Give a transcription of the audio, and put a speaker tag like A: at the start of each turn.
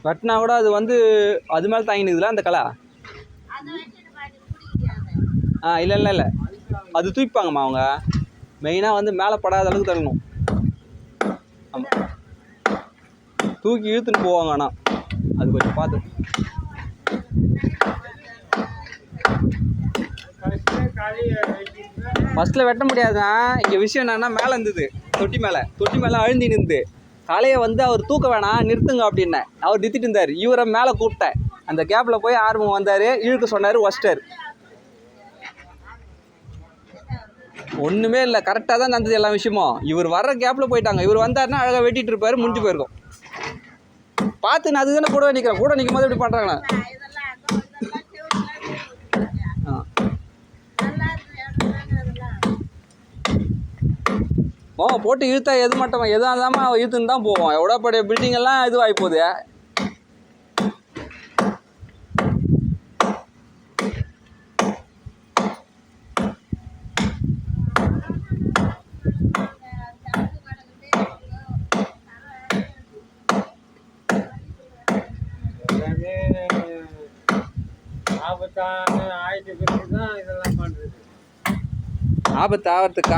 A: வெட்டினா கூட அது வந்து அது மேலே தாங்கினுக்குதுல அந்த களை. இல்லை இல்லை இல்லை, அது தூக்கிப்பாங்கம்மா அவங்க. மெயினாக வந்து மேலே படாத அளவுக்கு தள்ளணும். ஆமாம், தூக்கி இழுத்துன்னு போவாங்க. ஆனால் அது கொஞ்சம் பார்த்து. ஃபஸ்ட்டில் வெட்ட முடியாதுதான். இங்கே விஷயம் என்னன்னா, மேலே இருந்தது தொட்டி மேலே அழுந்தி நின்று தலையை வந்து அவர் தூக்க வேணாம் நிறுத்துங்க அப்படின்னேன். அவர் நிறுத்திட்டு இருந்தார். இவரை மேலே கூப்பிட்டேன். அந்த கேப்பில் போய் ஆர்வம் வந்தார், இழுக்க சொன்னார், வச்சிட்டார். ஒன்றுமே இல்லை, கரெக்டாக தான் நடந்தது எல்லா விஷயமும். இவர் வர்ற கேப்பில் போயிட்டாங்க. இவர் வந்தாருன்னா அழகாக வெட்டிட்டு இருப்பார், முடிஞ்சு போயிருக்கும். பார்த்து நான் அதுதானே கூட நிற்கிறேன். கூட நிற்கும் போது இப்படி பண்ணுறாங்க. போட்டு இழுத்தா எது மட்டும் எதாக இருந்தாமல் இழுத்துன்னு தான் போவோம். எவ்வளோ படைய பில்டிங் எல்லாம் இதுவாகி போகுது. ஆபத்தான ஆயிட்டு தான் இதெல்லாம் பண்ணுறது. ஆபத்து ஆகிறதுக்கு